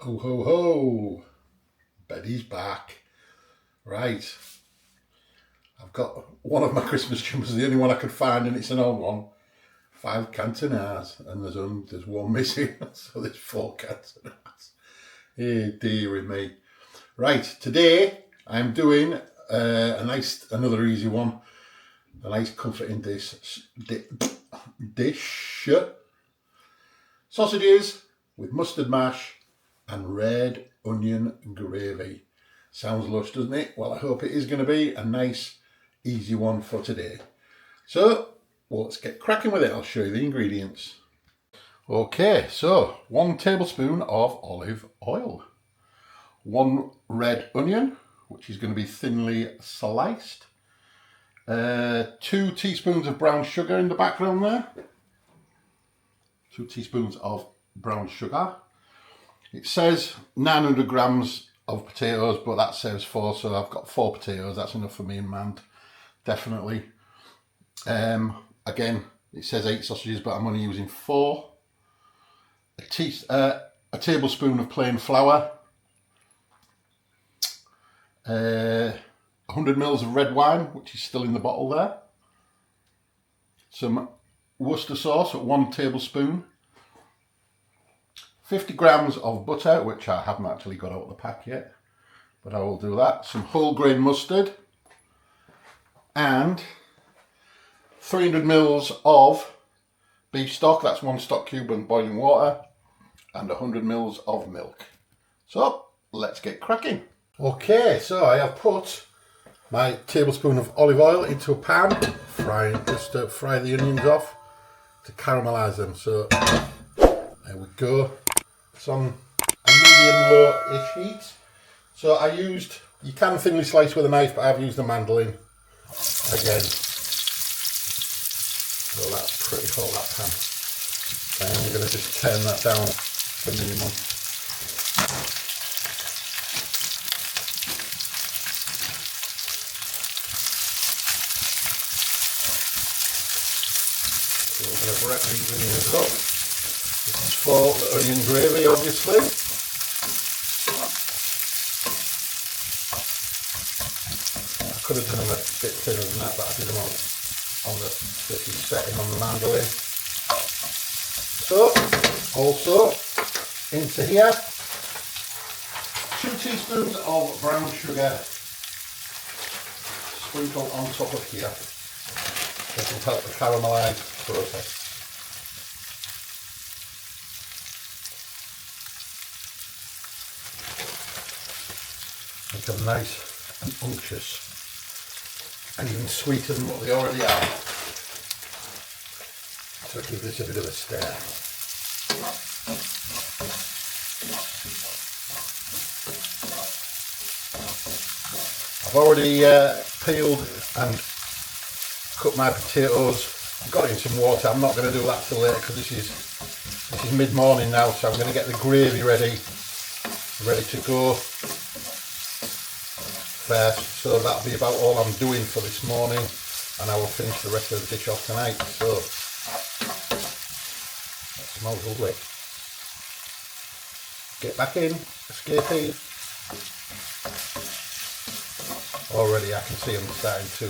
Ho ho ho, Betty's back. Right, I've got one of my Christmas jumpers, the only one I could find, and it's an old one. 5 cantonars, and there's one missing, so there's 4 cantonars. Hey, dearie me. Right, today I'm doing another easy one, a nice comforting dish. Sausages with mustard mash and red onion gravy. Sounds lush, doesn't it? Well, I hope it is going to be a nice, easy one for today. So, let's get cracking with it. I'll show you the ingredients. Okay, so 1 tablespoon of olive oil, 1 red onion, which is going to be thinly sliced, 2 teaspoons of brown sugar in the background there, 2 teaspoons of brown sugar. It says 900 grams of potatoes, but that says 4, so I've got 4 potatoes. That's enough for me and Mand, definitely. Again, it says 8 sausages, but I'm only using 4. A tablespoon of plain flour, 100 ml of red wine, which is still in the bottle there, some Worcester sauce at 1 tablespoon, 50 grams of butter, which I haven't actually got out of the pack yet, but I will do that, some whole grain mustard, and 300 ml of beef stock, that's 1 stock cube and boiling water, and 100 ml of milk. So let's get cracking. Okay, so I have put my tablespoon of olive oil into a pan, just to fry the onions off to caramelise them. So there we go. It's on a medium-low-ish heat. So you can thinly slice with a knife, but I've used a mandolin again. So that's pretty hot, that pan. And I'm going to just turn that down to minimum. So we're going to wrap these onions up. This is for the onion gravy, obviously. I could have done them a bit thinner than that, but I did them on the sticky setting on the mandolin. So, also into here, 2 teaspoons of brown sugar sprinkled on top of here. This will help the caramelise process. Make them nice and unctuous and even sweeter than what they already are. So give this a bit of a stir. I've already peeled and cut my potatoes. I've got in some water. I'm not going to do that till later because this is mid-morning now, so I'm going to get the gravy ready to go first. So that'll be about all I'm doing for this morning, and I will finish the rest of the dish off tonight. So that smells lovely. Get back in, escapee. Already I can see them starting to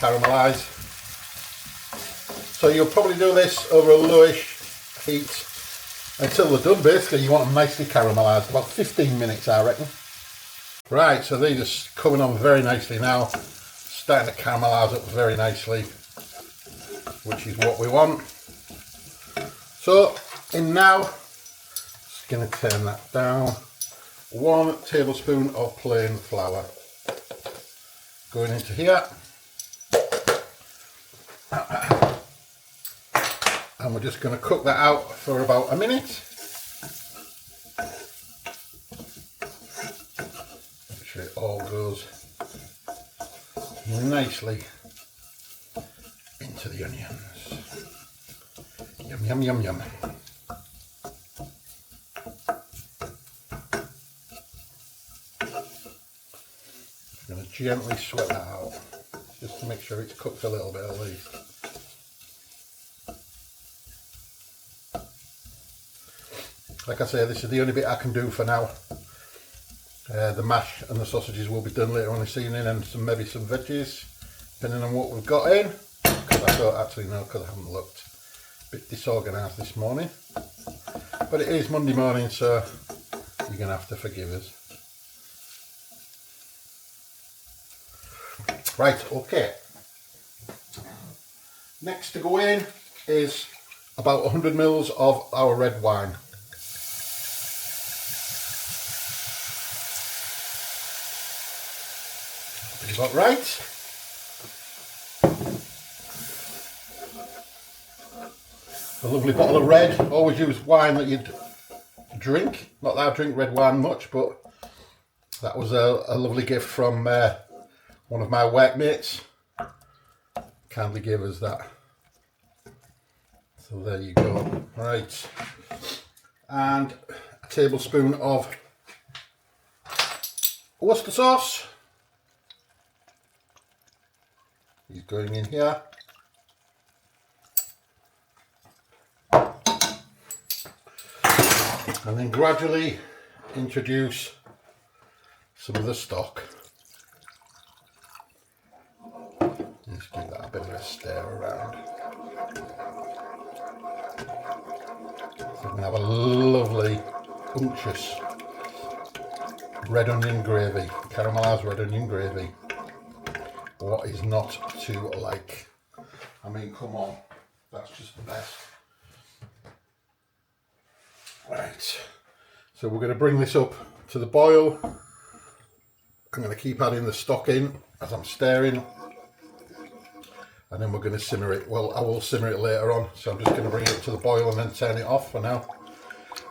caramelise. So you'll probably do this over a lowish heat until they're done. Basically you want them nicely caramelised, about 15 minutes I reckon. Right, so these are coming on very nicely now, starting to caramelise up very nicely, which is what we want. So in now, just going to turn that down, 1 tablespoon of plain flour going into here, and we're just going to cook that out for about a minute. Make sure it all goes nicely into the onions. Yum, yum, yum, yum. I'm going to gently sweat that out, just to make sure it's cooked a little bit at least. Like I say, this is the only bit I can do for now. The mash and the sausages will be done later on this evening, and maybe some veggies, depending on what we've got in. Because I don't actually know, because I haven't looked. A bit disorganised this morning. But it is Monday morning, so you're going to have to forgive us. Right, okay. Next to go in is about 100 ml of our red wine. About right. A lovely bottle of red. Always use wine that you'd drink. Not that I drink red wine much, but that was a lovely gift from one of my workmates. Kindly gave us that. So there you go. Right. And a tablespoon of Worcester sauce. He's going in here. And then gradually introduce some of the stock. Just give that a bit of a stir around. So we're going to have a lovely, unctuous red onion gravy, caramelised red onion gravy. What is not to like? I mean, come on, that's just the best. Right, so we're going to bring this up to the boil. I'm going to keep adding the stock in as I'm stirring, and then we're going to simmer it. Well, I will simmer it later on, so I'm just going to bring it up to the boil and then turn it off for now.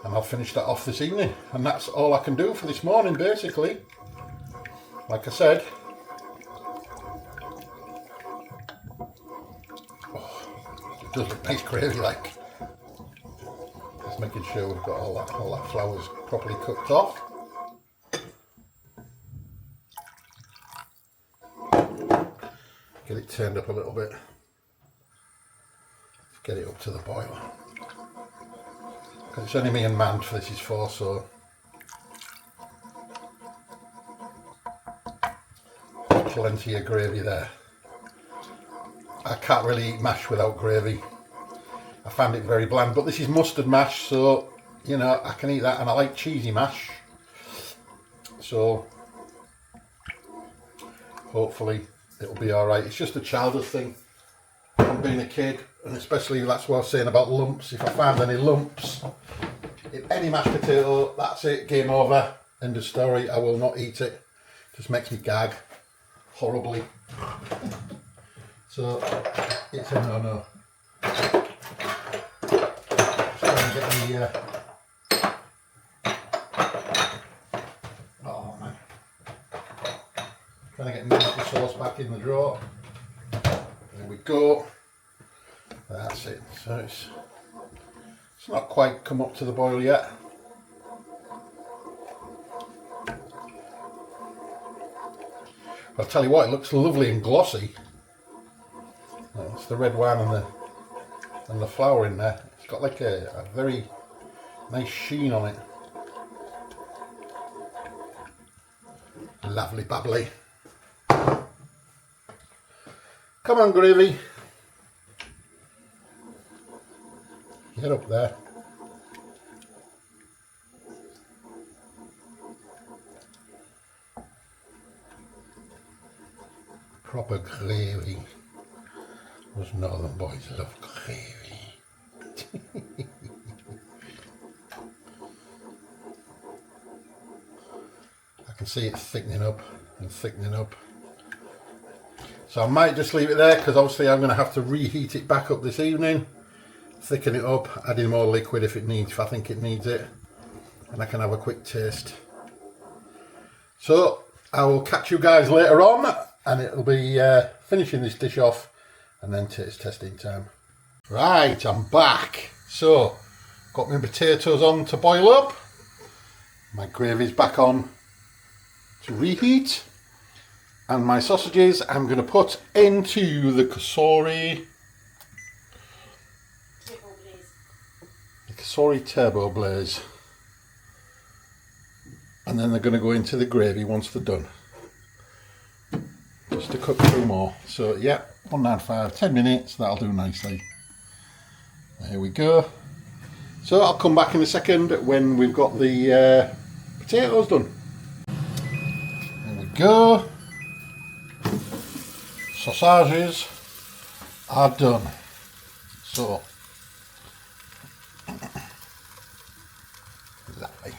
And I'll finish that off this evening, and that's all I can do for this morning, basically. Like I said, it does look nice gravy like. Just making sure we've got all that flour's properly cooked off. Get it turned up a little bit. Get it up to the boil. Because it's only me and Mand this is for, so plenty of gravy there. I can't really eat mash without gravy. I found it very bland, but this is mustard mash, so you know I can eat that, and I like cheesy mash, so hopefully it'll be alright. It's just a childhood thing from being a kid, and especially that's what I was saying about lumps. If I find any lumps in any mashed potato, that's it, game over, end of story. I will not eat it. Just makes me gag horribly. So it's a no-no. Oh man, trying to get the sauce back in the drawer. There we go. That's it. So it's not quite come up to the boil yet. I'll tell you what, it looks lovely and glossy. It's the red wine and the flour in there. It's got like a very nice sheen on it. Lovely bubbly. Come on, gravy. Get up there. Proper gravy. Those northern boys love gravy. I can see it thickening up and thickening up. So I might just leave it there, because obviously I'm going to have to reheat it back up this evening, thicken it up, add in more liquid if it needs, if I think it needs it, and I can have a quick taste. So I will catch you guys later on, and it'll be finishing this dish off and then taste testing time. Right, I'm back. So got my potatoes on to boil up, my gravy's back on to reheat, and my sausages I'm going to put into the Cosori Turbo Blaze. and then they're going to go into the gravy once they're done. Just to cook through more. So yeah, 195, 10 minutes, that'll do nicely. There we go. So I'll come back in a second when we've got the potatoes done. There we go. Sausages are done. So lovely.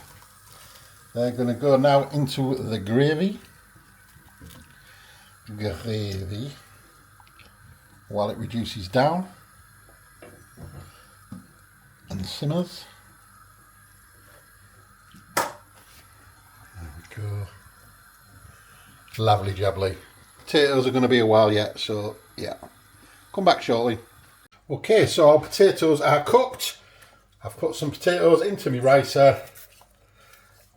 They're going to go now into the gravy. While it reduces down and simmers. There we go. Lovely jubbly. Potatoes are going to be a while yet, so yeah, come back shortly. Okay, so our potatoes are cooked. I've put some potatoes into my ricer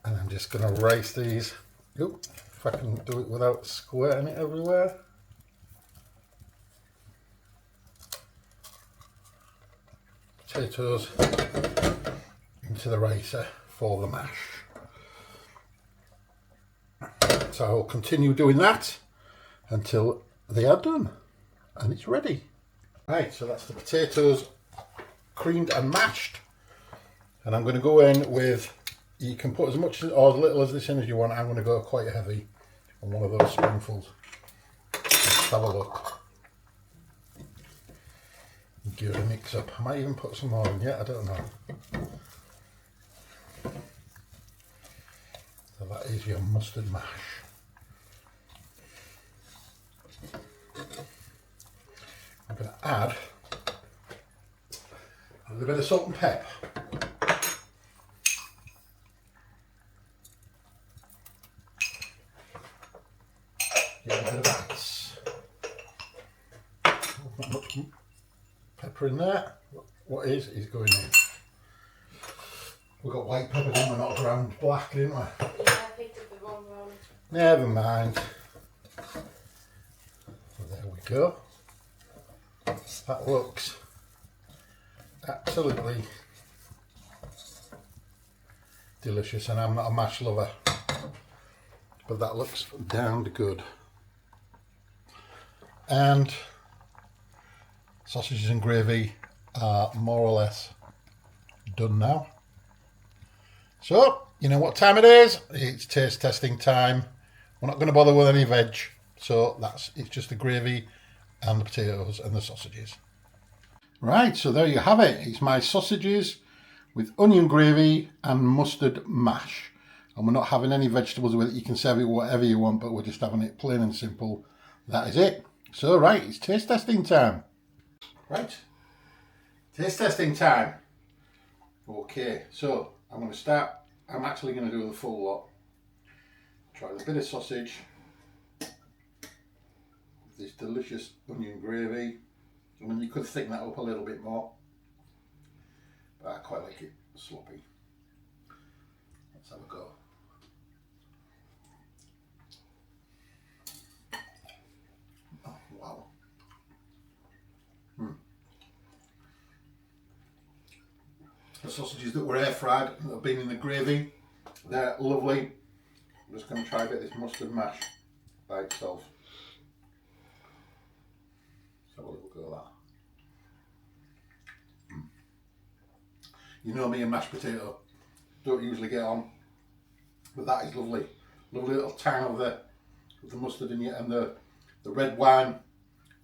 and I'm just going to rice these. Oop, if I can do it without squirting it everywhere. Potatoes into the ricer for the mash. So I'll continue doing that until they are done and it's ready. Right, so that's the potatoes creamed and mashed, and I'm going to go in with, you can put as much or as little as this in as you want. I'm going to go quite heavy on one of those spoonfuls. Let's have a look. Give it a mix up. I might even put some more in yet, I don't know. So that is your mustard mash. I'm going to add a little bit of salt and pepper. Get a bit of ice. Not much pepper in there. What is going in? We've got white pepper, didn't we? Not ground black, didn't we? Yeah, I picked up the wrong one. Never mind. So there we go. That looks absolutely delicious, and I'm not a mash lover, but that looks damned good. And sausages and gravy are more or less done now. So, you know what time it is? It's taste testing time. We're not going to bother with any veg, so it's just the gravy and the potatoes and the sausages. Right, so there you have it. It's my sausages with onion gravy and mustard mash. And we're not having any vegetables with it. You can serve it whatever you want, but we're just having it plain and simple. That is it. So, right, it's taste testing time. Right, taste testing time. Okay, so I'm going to start. I'm actually going to do the full lot. Try a bit of sausage. This delicious onion gravy. I mean, you could thicken that up a little bit more, but I quite like it sloppy. Let's have a go. Oh, wow. The sausages that were air fried, that have been in the gravy, they're lovely. I'm just going to try a bit of this mustard mash by itself. Let's have a little go of that. You know me and mashed potato, don't usually get on, but that is lovely. Lovely little tang of the mustard in it, and the red wine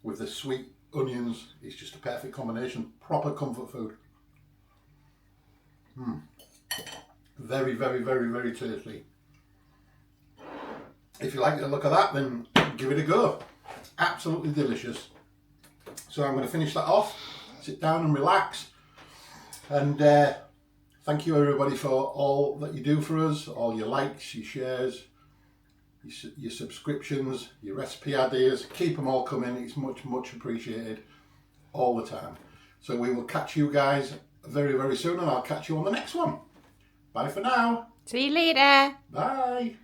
with the sweet onions. It's just a perfect combination. Proper comfort food. Very, very, very, very tasty. If you like the look of that, then give it a go. Absolutely delicious. So I'm going to finish that off, sit down and relax, and thank you everybody for all that you do for us, all your likes, your shares, your subscriptions, your recipe ideas. Keep them all coming. It's much, much appreciated all the time. So we will catch you guys very, very soon, and I'll catch you on the next one. Bye for now. See you later. Bye.